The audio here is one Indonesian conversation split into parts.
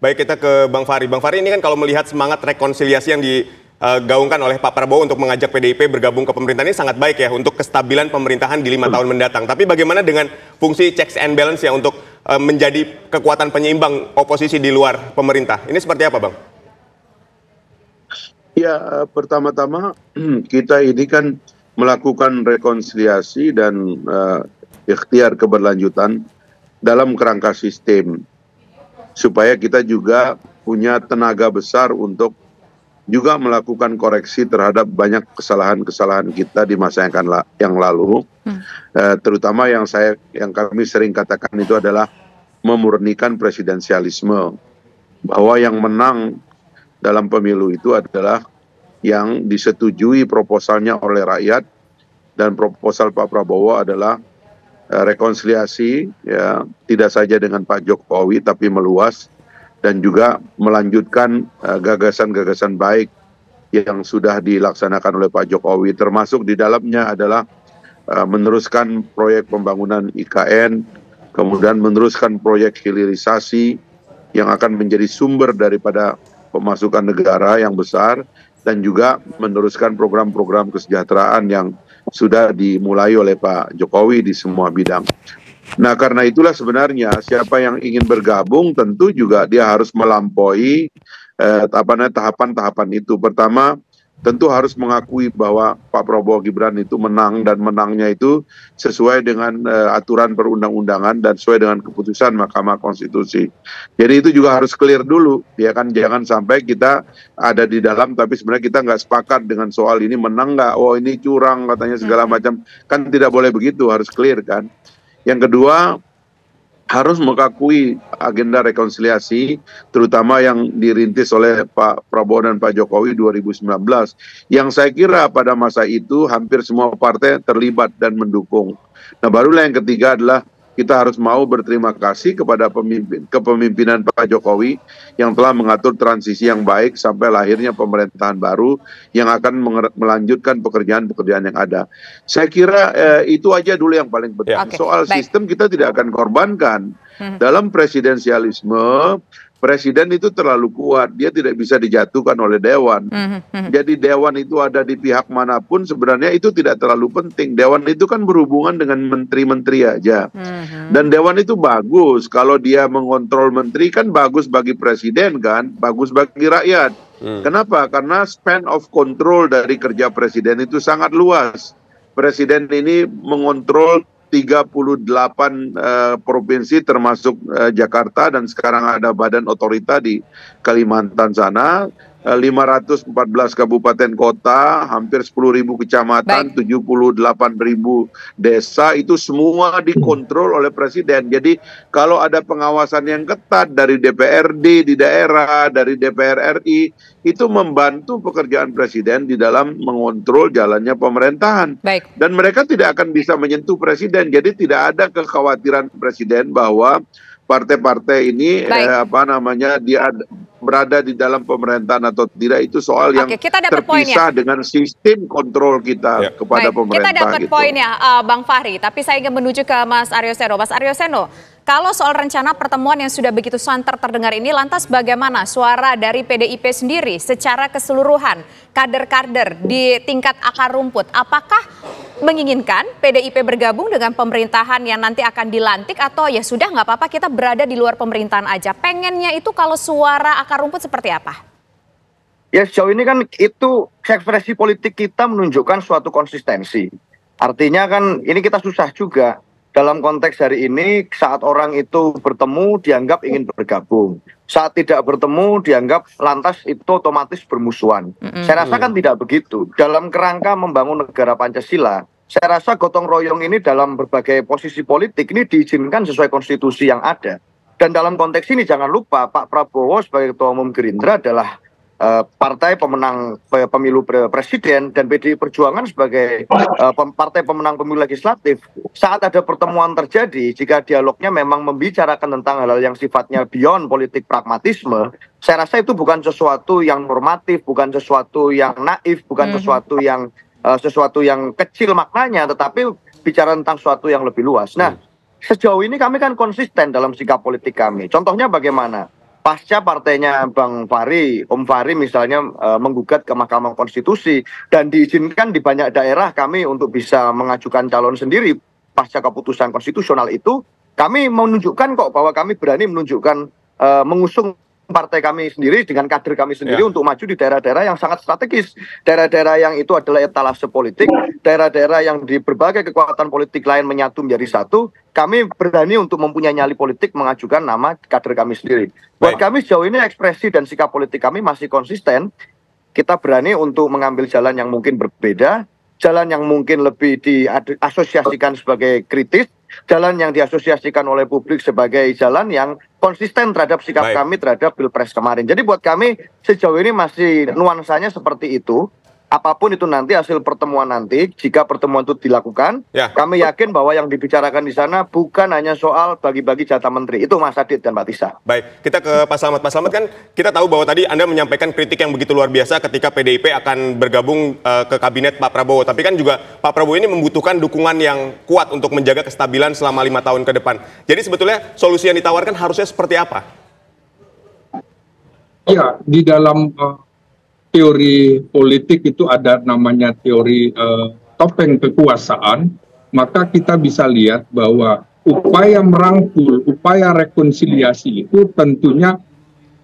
Baik, kita ke Bang Fahri. Bang Fahri, ini kan kalau melihat semangat rekonsiliasi yang digaungkan oleh Pak Prabowo untuk mengajak PDIP bergabung ke pemerintahan ini sangat baik ya untuk kestabilan pemerintahan di 5 tahun mendatang. Tapi bagaimana dengan fungsi checks and balance ya untuk menjadi kekuatan penyeimbang oposisi di luar pemerintah? Ini seperti apa, Bang? Ya, pertama-tama kita ini kan melakukan rekonsiliasi dan ikhtiar keberlanjutan dalam kerangka sistem, supaya kita juga punya tenaga besar untuk juga melakukan koreksi terhadap banyak kesalahan-kesalahan kita di masa yang lalu. Terutama yang kami sering katakan itu adalah memurnikan presidensialisme, bahwa yang menang dalam pemilu itu adalah yang disetujui proposalnya oleh rakyat, dan proposal Pak Prabowo adalah rekonsiliasi, ya, tidak saja dengan Pak Jokowi tapi meluas, dan juga melanjutkan gagasan-gagasan baik yang sudah dilaksanakan oleh Pak Jokowi, termasuk di dalamnya adalah meneruskan proyek pembangunan IKN, kemudian meneruskan proyek hilirisasi yang akan menjadi sumber daripada pemasukan negara yang besar, dan juga meneruskan program-program kesejahteraan yang sudah dimulai oleh Pak Jokowi di semua bidang. Nah, karena itulah sebenarnya siapa yang ingin bergabung tentu juga dia harus melampaui tahapan-tahapan itu. Pertama, tentu harus mengakui bahwa Pak Prabowo Gibran itu menang, dan menangnya itu sesuai dengan aturan perundang-undangan dan sesuai dengan keputusan Mahkamah Konstitusi. Jadi itu juga harus clear dulu, ya kan, jangan sampai kita ada di dalam tapi sebenarnya kita nggak sepakat dengan soal ini menang nggak, oh ini curang katanya segala macam, kan tidak boleh begitu, harus clear kan. Yang kedua, harus mengakui agenda rekonsiliasi, terutama yang dirintis oleh Pak Prabowo dan Pak Jokowi 2019, yang saya kira pada masa itu hampir semua partai terlibat dan mendukung. Nah, barulah yang ketiga adalah kita harus mau berterima kasih kepada kepemimpinan Pak Jokowi yang telah mengatur transisi yang baik sampai lahirnya pemerintahan baru yang akan melanjutkan pekerjaan-pekerjaan yang ada. Saya kira itu aja dulu yang paling penting. Soal sistem kita tidak akan korbankan. Dalam presidensialisme, presiden itu terlalu kuat, dia tidak bisa dijatuhkan oleh dewan. Jadi dewan itu ada di pihak manapun sebenarnya itu tidak terlalu penting. Dewan itu kan berhubungan dengan menteri-menteri aja. Dan dewan itu bagus kalau dia mengontrol menteri, kan bagus bagi presiden kan, bagus bagi rakyat. Kenapa? Karena span of control dari kerja presiden itu sangat luas. Presiden ini mengontrol 38 provinsi termasuk Jakarta, dan sekarang ada badan otorita di Kalimantan sana, 514 kabupaten kota, hampir 10.000 kecamatan, 78.000 desa, itu semua dikontrol oleh presiden. Jadi kalau ada pengawasan yang ketat dari DPRD di daerah, dari DPR RI, itu membantu pekerjaan presiden di dalam mengontrol jalannya pemerintahan. Dan mereka tidak akan bisa menyentuh presiden. Jadi tidak ada kekhawatiran presiden bahwa partai-partai ini dia berada di dalam pemerintahan atau tidak, itu soal yang terpisah dengan sistem kontrol kita kepada pemerintah. Kita dapat poinnya, Bang Fahri. Tapi saya ingin menuju ke Mas Aryo Seno. Mas Aryo Seno, kalau soal rencana pertemuan yang sudah begitu santer terdengar ini, lantas bagaimana suara dari PDIP sendiri secara keseluruhan, kader-kader di tingkat akar rumput? Apakah menginginkan PDIP bergabung dengan pemerintahan yang nanti akan dilantik, atau ya sudah nggak apa-apa kita berada di luar pemerintahan aja? Pengennya itu kalau suara akar rumput seperti apa? Ya, sejauh ini kan itu ekspresi politik kita menunjukkan suatu konsistensi. Artinya kan ini kita susah juga dalam konteks hari ini, saat orang itu bertemu dianggap ingin bergabung, saat tidak bertemu dianggap lantas itu otomatis bermusuhan. Saya rasa kan tidak begitu. Dalam kerangka membangun negara Pancasila, saya rasa gotong royong ini dalam berbagai posisi politik ini diizinkan sesuai konstitusi yang ada. Dan dalam konteks ini jangan lupa Pak Prabowo sebagai Ketua Umum Gerindra adalah partai pemenang pemilu presiden, dan PDI Perjuangan sebagai partai pemenang pemilu legislatif. Saat ada pertemuan terjadi, jika dialognya memang membicarakan tentang hal-hal yang sifatnya beyond politik pragmatisme, saya rasa itu bukan sesuatu yang normatif, bukan sesuatu yang naif, bukan sesuatu yang kecil maknanya, tetapi bicara tentang sesuatu yang lebih luas. Nah, sejauh ini kami kan konsisten dalam sikap politik kami. Contohnya bagaimana? pasca partainya Bang Fahri, Om Fahri misalnya menggugat ke Mahkamah Konstitusi dan diizinkan di banyak daerah kami untuk bisa mengajukan calon sendiri pasca keputusan konstitusional itu, kami menunjukkan kok bahwa kami berani menunjukkan mengusung partai kami sendiri dengan kader kami sendiri untuk maju di daerah-daerah yang sangat strategis, daerah-daerah yang itu adalah etalase politik, daerah-daerah yang di berbagai kekuatan politik lain menyatu menjadi satu, kami berani untuk mempunyai nyali politik mengajukan nama kader kami sendiri. Buat kami sejauh ini ekspresi dan sikap politik kami masih konsisten. Kita berani untuk mengambil jalan yang mungkin berbeda, jalan yang mungkin lebih diasosiasikan sebagai kritis, jalan yang diasosiasikan oleh publik sebagai jalan yang konsisten terhadap sikap kami terhadap Pilpres kemarin. Jadi buat kami sejauh ini masih nuansanya seperti itu. Apapun itu nanti hasil pertemuan nanti, jika pertemuan itu dilakukan, kami yakin bahwa yang dibicarakan di sana bukan hanya soal bagi-bagi jatah menteri. Itu Mas Adit dan Mbak Tisa. Baik, kita ke Pak Slamet. Pak Slamet, kan kita tahu bahwa tadi Anda menyampaikan kritik yang begitu luar biasa ketika PDIP akan bergabung ke kabinet Pak Prabowo. Tapi kan juga Pak Prabowo ini membutuhkan dukungan yang kuat untuk menjaga kestabilan selama 5 tahun ke depan. Jadi sebetulnya solusi yang ditawarkan harusnya seperti apa? Ya, di dalam teori politik itu ada namanya teori topeng kekuasaan, maka kita bisa lihat bahwa upaya merangkul, upaya rekonsiliasi itu tentunya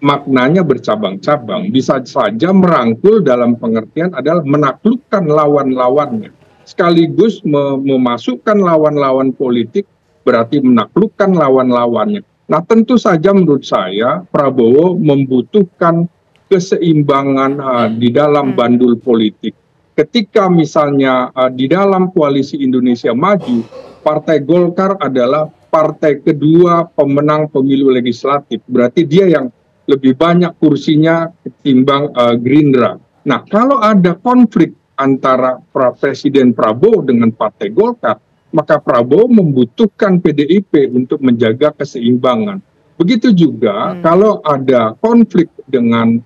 maknanya bercabang-cabang. Bisa saja merangkul dalam pengertian adalah menaklukkan lawan-lawannya. Sekaligus memasukkan lawan-lawan politik berarti menaklukkan lawan-lawannya. Nah, tentu saja menurut saya Prabowo membutuhkan keseimbangan di dalam bandul politik. Ketika misalnya di dalam koalisi Indonesia Maju, Partai Golkar adalah partai kedua pemenang pemilu legislatif. Berarti dia yang lebih banyak kursinya ketimbang Gerindra. Nah, kalau ada konflik antara Presiden Prabowo dengan Partai Golkar, maka Prabowo membutuhkan PDIP untuk menjaga keseimbangan. Begitu juga kalau ada konflik dengan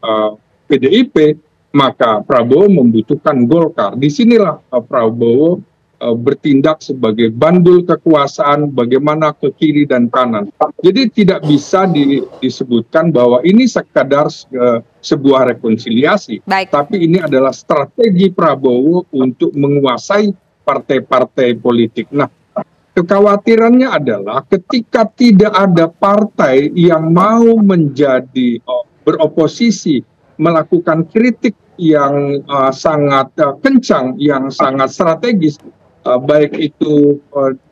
PDIP, maka Prabowo membutuhkan Golkar. Disinilah Prabowo bertindak sebagai bandul kekuasaan, bagaimana ke kiri dan kanan. Jadi tidak bisa disebutkan bahwa ini sekadar sebuah rekonsiliasi, tapi ini adalah strategi Prabowo untuk menguasai partai-partai politik. Nah, kekhawatirannya adalah ketika tidak ada partai yang mau menjadi beroposisi, melakukan kritik yang sangat kencang, yang sangat strategis, baik itu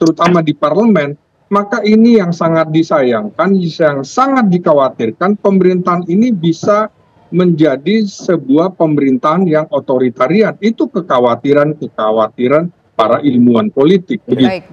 terutama di parlemen, maka ini yang sangat disayangkan, yang sangat dikhawatirkan pemerintahan ini bisa menjadi sebuah pemerintahan yang otoritarian. Itu kekhawatiran para ilmuwan politik. Baik.